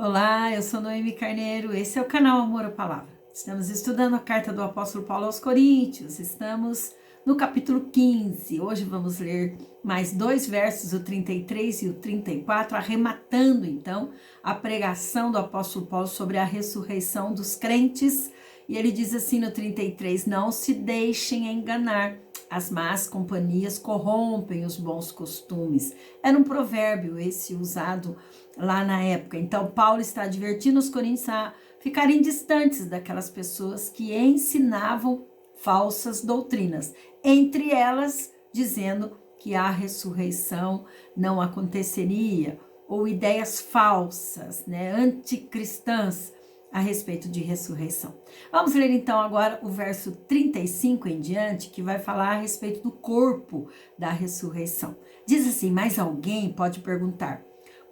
Olá, eu sou Noemi Carneiro, esse é o canal Amor à Palavra. Estamos estudando a carta do apóstolo Paulo aos Coríntios, estamos no capítulo 15. Hoje vamos ler mais dois versos, o 33 e o 34, arrematando então a pregação do apóstolo Paulo sobre a ressurreição dos crentes. E ele diz assim no 33, não se deixem enganar, as más companhias corrompem os bons costumes. Era um provérbio esse usado lá na época. Então, Paulo está advertindo os coríntios a ficarem distantes daquelas pessoas que ensinavam falsas doutrinas, entre elas dizendo que a ressurreição não aconteceria, ou ideias falsas, anticristãs a respeito de ressurreição. Vamos ler então agora o verso 35 em diante, que vai falar a respeito do corpo da ressurreição. Diz assim: mas alguém pode perguntar,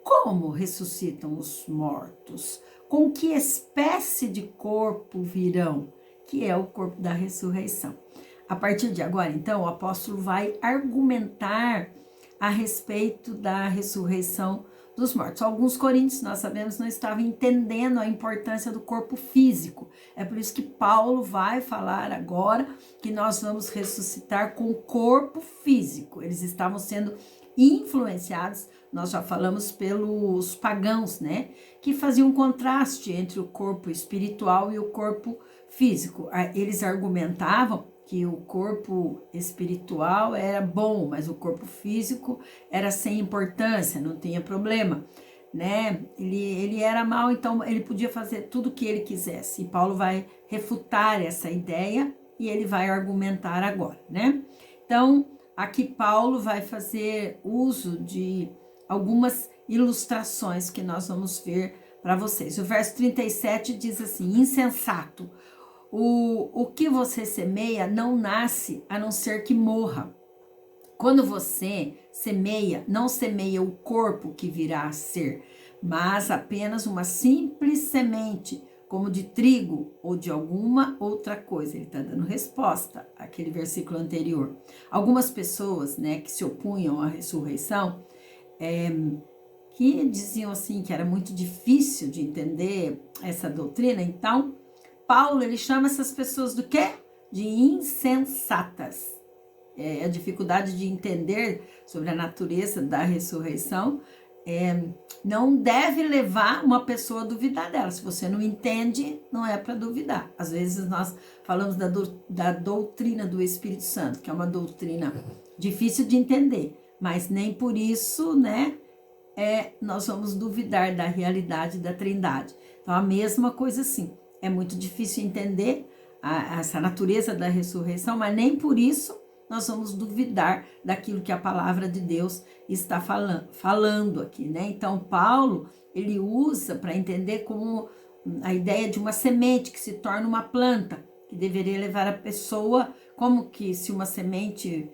como ressuscitam os mortos? Com que espécie de corpo virão? Que é o corpo da ressurreição. A partir de agora, então, o apóstolo vai argumentar a respeito da ressurreição dos mortos. Alguns coríntios, nós sabemos, não estavam entendendo a importância do corpo físico. É por isso que Paulo vai falar agora que nós vamos ressuscitar com o corpo físico. Eles estavam sendo influenciados, nós já falamos, pelos pagãos, que faziam um contraste entre o corpo espiritual e o corpo físico. Eles argumentavam que o corpo espiritual era bom, mas o corpo físico era sem importância, não tinha problema, Ele era mau, então ele podia fazer tudo o que ele quisesse. E Paulo vai refutar essa ideia e ele vai argumentar agora, Então, aqui Paulo vai fazer uso de algumas ilustrações que nós vamos ver para vocês. O verso 37 diz assim: insensato, o que você semeia não nasce a não ser que morra. Quando você semeia, não semeia o corpo que virá a ser, mas apenas uma simples semente, como de trigo ou de alguma outra coisa. Ele está dando resposta àquele versículo anterior. Algumas pessoas, que se opunham à ressurreição, que diziam assim que era muito difícil de entender essa doutrina. Então, Paulo, ele chama essas pessoas do quê? De insensatas. A dificuldade de entender sobre a natureza da ressurreição não deve levar uma pessoa a duvidar dela. Se você não entende, não é para duvidar. Às vezes nós falamos da doutrina do Espírito Santo, que é uma doutrina difícil de entender, mas nem por isso, nós vamos duvidar da realidade da Trindade. Então, a mesma coisa assim. É muito difícil entender essa natureza da ressurreição, mas nem por isso nós vamos duvidar daquilo que a palavra de Deus está falando aqui, Então, Paulo, ele usa para entender como a ideia de uma semente que se torna uma planta, que deveria levar a pessoa, como que se uma semente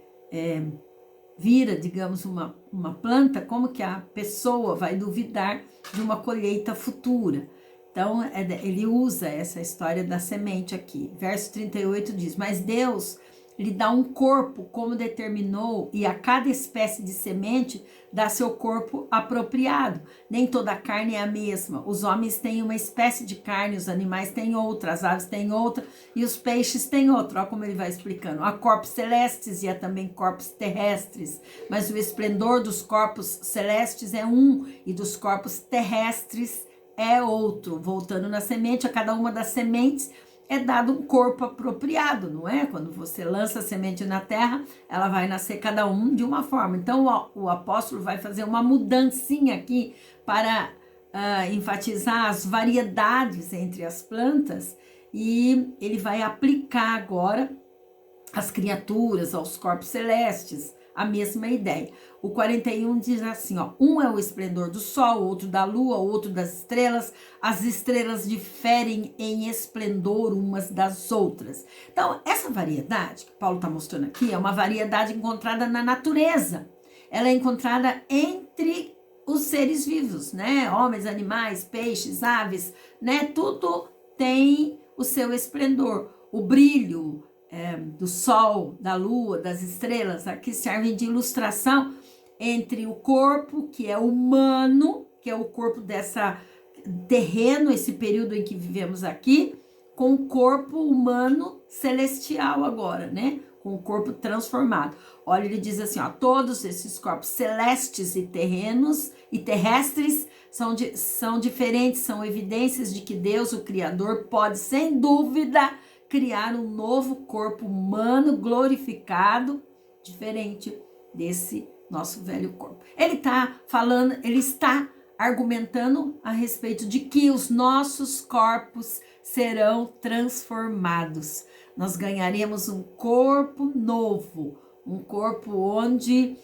vira, digamos, uma planta, como que a pessoa vai duvidar de uma colheita futura? Então, ele usa essa história da semente aqui. Verso 38 diz: mas Deus lhe dá um corpo como determinou, e a cada espécie de semente dá seu corpo apropriado. Nem toda a carne é a mesma. Os homens têm uma espécie de carne, os animais têm outra, as aves têm outra e os peixes têm outra. Olha como ele vai explicando. Há corpos celestes e há também corpos terrestres, mas o esplendor dos corpos celestes é um e dos corpos terrestres é outro. Voltando na semente, a cada uma das sementes é dado um corpo apropriado, não é? Quando você lança a semente na terra, ela vai nascer cada um de uma forma. Então, o apóstolo vai fazer uma mudancinha aqui para enfatizar as variedades entre as plantas, e ele vai aplicar agora às criaturas, aos corpos celestes, a mesma ideia. O 41 diz assim, um é o esplendor do sol, outro da lua, outro das estrelas. As estrelas diferem em esplendor umas das outras. Então, essa variedade que Paulo está mostrando aqui é uma variedade encontrada na natureza. Ela é encontrada entre os seres vivos, Homens, animais, peixes, aves, Tudo tem o seu esplendor. O brilho do sol, da lua, das estrelas, aqui servem de ilustração entre o corpo que é humano, que é o corpo dessa terreno, esse período em que vivemos aqui, com o corpo humano celestial agora, né? Com o corpo transformado. Olha, ele diz assim, ó, todos esses corpos celestes e terrenos e terrestres são diferentes, são evidências de que Deus, o Criador, pode, sem dúvida, criar um novo corpo humano glorificado, diferente desse nosso velho corpo. Ele está falando, ele está argumentando a respeito de que os nossos corpos serão transformados. Nós ganharemos um corpo novo, um corpo onde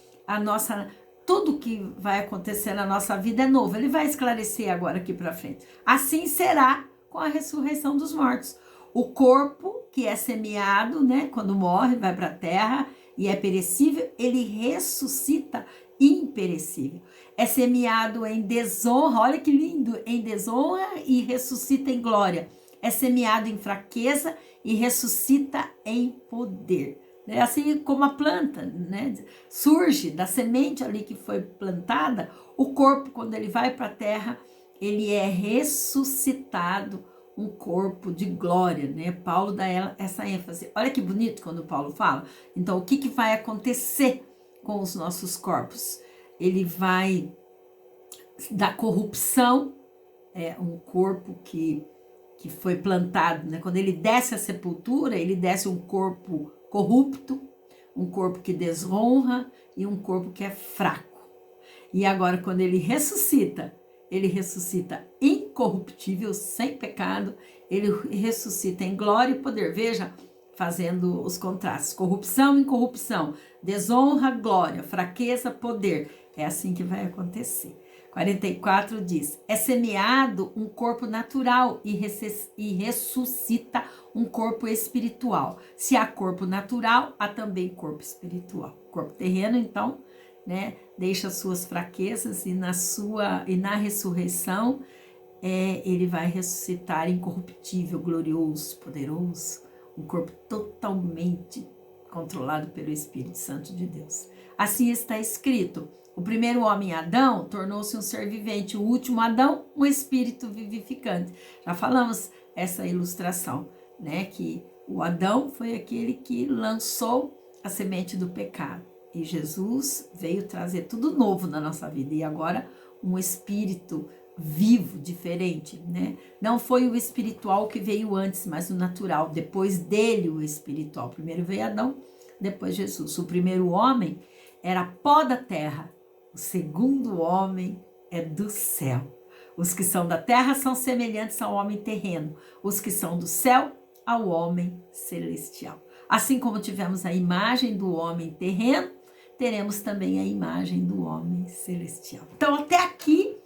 tudo que vai acontecer na nossa vida é novo. Ele vai esclarecer agora aqui para frente. Assim será com a ressurreição dos mortos. O corpo que é semeado, né, quando morre, vai para a terra e é perecível, ele ressuscita imperecível. É semeado em desonra, olha que lindo, em desonra e ressuscita em glória. É semeado em fraqueza e ressuscita em poder. É assim como a planta, né? Surge da semente ali que foi plantada, o corpo, quando ele vai para a terra, ele é ressuscitado, um corpo de glória, né? Paulo dá essa ênfase. Olha que bonito quando Paulo fala. Então, o que vai acontecer com os nossos corpos? Ele vai da corrupção, um corpo que foi plantado, né? Quando ele desce à sepultura, ele desce um corpo corrupto, um corpo que desonra e um corpo que é fraco. E agora, quando ele ressuscita incorruptível, sem pecado, ele ressuscita em glória e poder. Veja, fazendo os contrastes, corrupção, incorrupção, desonra, glória, fraqueza, poder. É assim que vai acontecer. 44 diz, é semeado um corpo natural e ressuscita um corpo espiritual. Se há corpo natural, há também corpo espiritual. Corpo terreno, então, né, deixa suas fraquezas e na ressurreição ele vai ressuscitar incorruptível, glorioso, poderoso, um corpo totalmente controlado pelo Espírito Santo de Deus. Assim está escrito, o primeiro homem, Adão, tornou-se um ser vivente, o último Adão, um espírito vivificante. Já falamos essa ilustração, né, que o Adão foi aquele que lançou a semente do pecado. E Jesus veio trazer tudo novo na nossa vida. E agora um espírito vivo, diferente, né? Não foi o espiritual que veio antes, mas o natural. Depois dele o espiritual. Primeiro veio Adão, depois Jesus. O primeiro homem era pó da terra. O segundo homem é do céu. Os que são da terra são semelhantes ao homem terreno. Os que são do céu, ao homem celestial. Assim como tivemos a imagem do homem terreno, teremos também a imagem do homem celestial. Então, até aqui,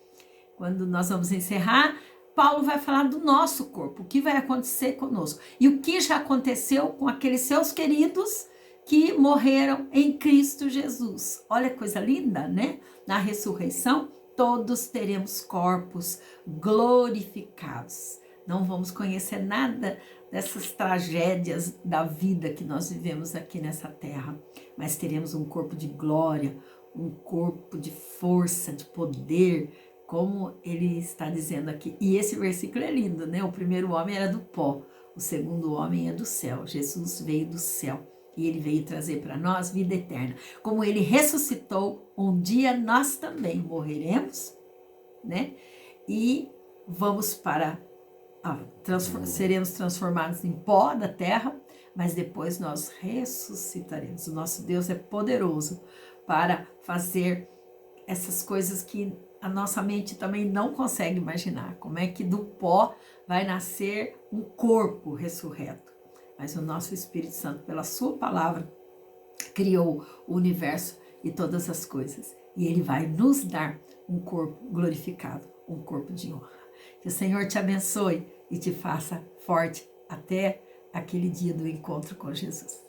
quando nós vamos encerrar, Paulo vai falar do nosso corpo, o que vai acontecer conosco. E o que já aconteceu com aqueles seus queridos que morreram em Cristo Jesus. Olha que coisa linda, né? Na ressurreição, todos teremos corpos glorificados. Não vamos conhecer nada dessas tragédias da vida que nós vivemos aqui nessa terra, mas teremos um corpo de glória, um corpo de força, de poder, como ele está dizendo aqui. E esse versículo é lindo, né? O primeiro homem era do pó, o segundo homem é do céu. Jesus veio do céu e ele veio trazer para nós vida eterna. Como ele ressuscitou, um dia nós também morreremos, né? E vamos seremos transformados em pó da terra, mas depois nós ressuscitaremos. O nosso Deus é poderoso para fazer essas coisas que a nossa mente também não consegue imaginar. Como é que do pó vai nascer um corpo ressurreto? Mas o nosso Espírito Santo, pela sua palavra, criou o universo e todas as coisas. E ele vai nos dar um corpo glorificado, um corpo de honra. Que o Senhor te abençoe e te faça forte até aquele dia do encontro com Jesus.